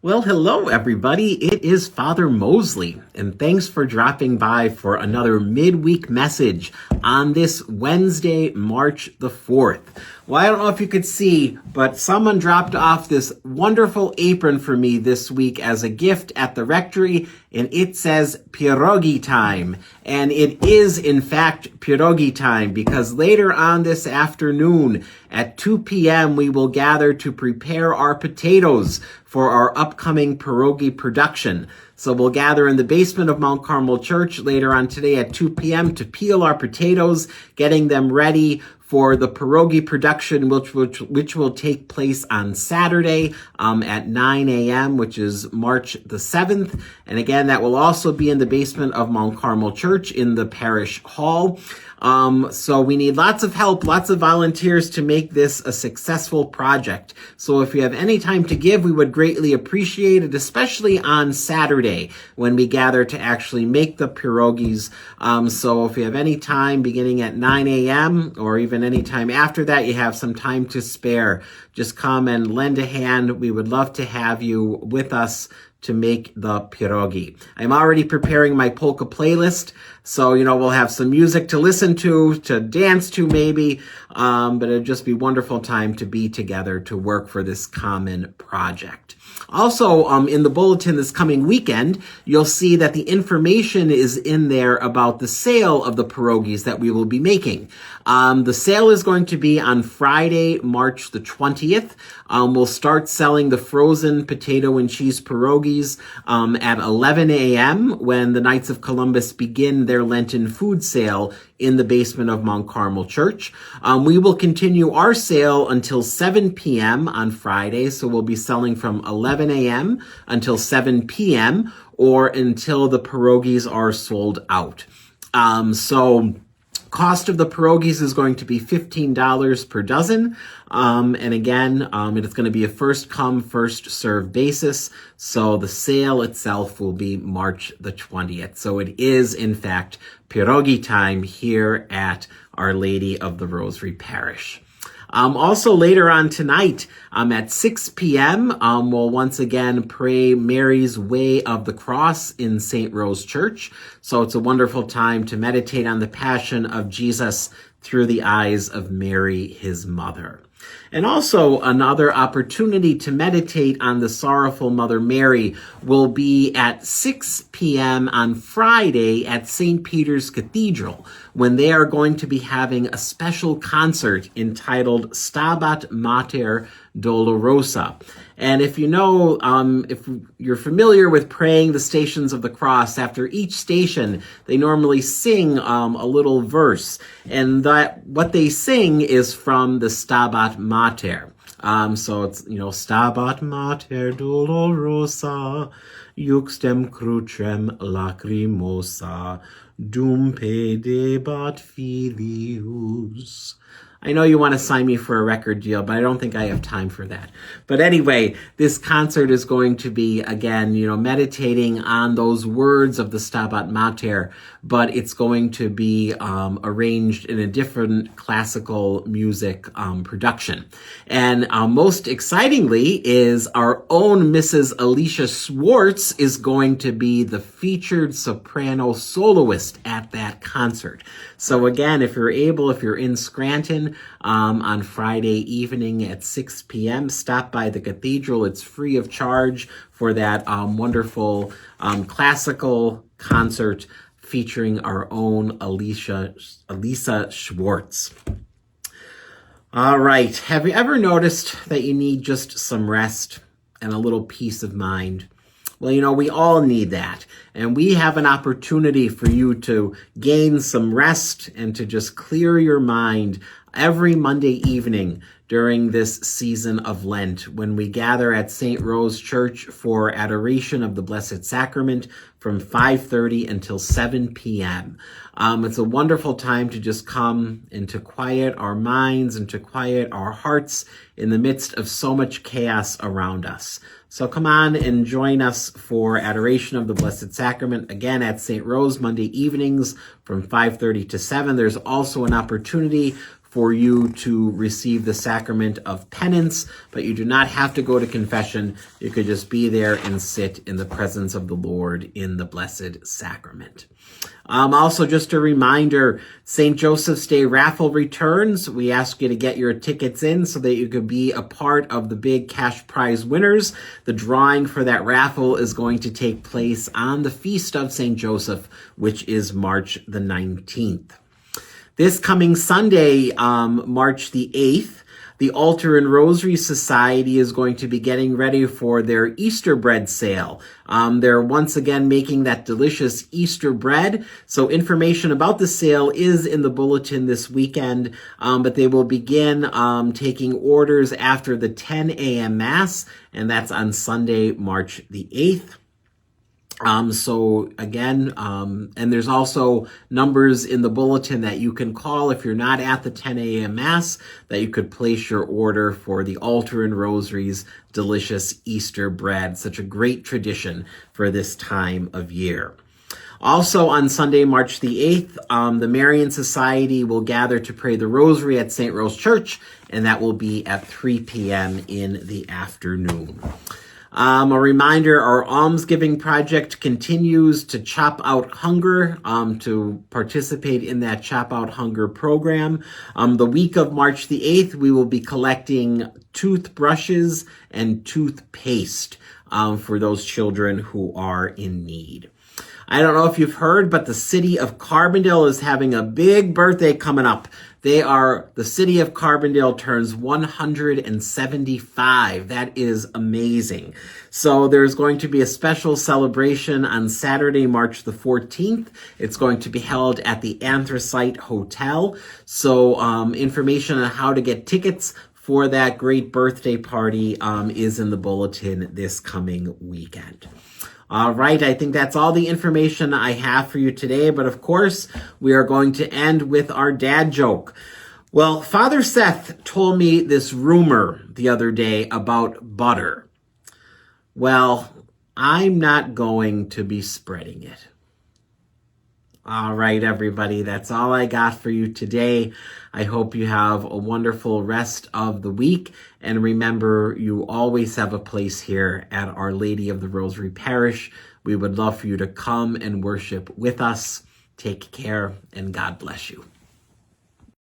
Well, hello, everybody. It is Father Mosley, and thanks for dropping by for another midweek message on this Wednesday, March the 4th. Well, I don't know if you could see, but someone dropped off this wonderful apron for me this week as a gift at the rectory, and it says pierogi time. And it is, in fact, pierogi time, because later on this afternoon at 2 p.m. we will gather to prepare our potatoes for our upcoming pierogi production. So we'll gather in the basement of Mount Carmel Church later on today at 2 p.m. to peel our potatoes, getting them ready for the pierogi production, which will take place on Saturday at 9 a.m., which is March the 7th. And again, that will also be in the basement of Mount Carmel Church in the Parish Hall. So we need lots of help, lots of volunteers to make this a successful project. So if you have any time to give, we would greatly appreciate it, especially on Saturday when we gather to actually make the pierogies. So if you have any time beginning at 9 a.m. or even any time after that, you have some time to spare, just come and lend a hand. We would love to have you with us to make the pierogi. I'm already preparing my polka playlist, so, we'll have some music to listen to dance to maybe, but it'll just be a wonderful time to be together to work for this common project. Also, in the bulletin this coming weekend, you'll see that the information is in there about the sale of the pierogies that we will be making. The sale is going to be on Friday, March the 20th. We'll start selling the frozen potato and cheese pierogies at 11 a.m. when the Knights of Columbus begin their Lenten food sale in the basement of Mount Carmel Church. We will continue our sale until 7 p.m. on Friday, so we'll be selling from 11 a.m. until 7 p.m. or until the pierogies are sold out. Cost of the pierogies is going to be $15 per dozen. And again, it's going to be a first come, first served basis. So the sale itself will be March the 20th. So it is, in fact, pierogi time here at Our Lady of the Rosary Parish. Also later on tonight, at 6 p.m., we'll once again pray Mary's Way of the Cross in St. Rose Church. So it's a wonderful time to meditate on the passion of Jesus through the eyes of Mary, his mother. And also another opportunity to meditate on the sorrowful Mother Mary will be at 6 p.m. on Friday at St. Peter's Cathedral, when they are going to be having a special concert entitled Stabat Mater Dolorosa. And if you know, if you're familiar with praying the Stations of the Cross, after each station, they normally sing a little verse. And that what they sing is from the Stabat Mater. So it's, Stabat Mater Dolorosa, Juxtem crucem lacrimosa, dum pedebat filius. I know you want to sign me for a record deal, but I don't think I have time for that. But anyway, this concert is going to be, again, meditating on those words of the Stabat Mater, but it's going to be arranged in a different classical music production. And most excitingly is our own Mrs. Alicia Schwartz is going to be the featured soprano soloist at that concert. So again, if you're in Scranton, on Friday evening at 6 p.m. Stop by the cathedral. It's free of charge for that wonderful classical concert featuring our own Alicia Schwartz. All right. Have you ever noticed that you need just some rest and a little peace of mind? Well, we all need that. And we have an opportunity for you to gain some rest and to just clear your mind every Monday evening during this season of Lent, when we gather at St. Rose Church for Adoration of the Blessed Sacrament from 5:30 until 7 p.m. It's a wonderful time to just come and to quiet our minds and to quiet our hearts in the midst of so much chaos around us. So come on and join us for Adoration of the Blessed Sacrament, again at St. Rose, Monday evenings from 5:30 to 7. There's also an opportunity for you to receive the sacrament of penance, but you do not have to go to confession. You could just be there and sit in the presence of the Lord in the Blessed Sacrament. Also, just a reminder, St. Joseph's Day raffle returns. We ask you to get your tickets in so that you could be a part of the big cash prize winners. The drawing for that raffle is going to take place on the Feast of St. Joseph, which is March the 19th. This coming Sunday, March the 8th, the Altar and Rosary Society is going to be getting ready for their Easter bread sale. They're once again making that delicious Easter bread. So information about the sale is in the bulletin this weekend, but they will begin taking orders after the 10 a.m. Mass, and that's on Sunday, March the 8th. So again, and there's also numbers in the bulletin that you can call if you're not at the 10 a.m. Mass, that you could place your order for the Altar and Rosary's delicious Easter bread. Such a great tradition for this time of year. Also on Sunday, March the 8th, the Marian Society will gather to pray the Rosary at St. Rose Church, and that will be at 3 p.m. in the afternoon. A reminder, our almsgiving project continues to Chop Out Hunger, to participate in that Chop Out Hunger program. The week of March the 8th, we will be collecting toothbrushes and toothpaste for those children who are in need. I don't know if you've heard, but the city of Carbondale is having a big birthday coming up. The city of Carbondale turns 175. That is amazing. So there's going to be a special celebration on Saturday, March the 14th. It's going to be held at the Anthracite Hotel. So information on how to get tickets for that great birthday party is in the bulletin this coming weekend. All right, I think that's all the information I have for you today, but of course, we are going to end with our dad joke. Well, Father Seth told me this rumor the other day about butter. Well, I'm not going to be spreading it. All right, everybody, that's all I got for you today. I hope you have a wonderful rest of the week. And remember, you always have a place here at Our Lady of the Rosary Parish. We would love for you to come and worship with us. Take care, and God bless you.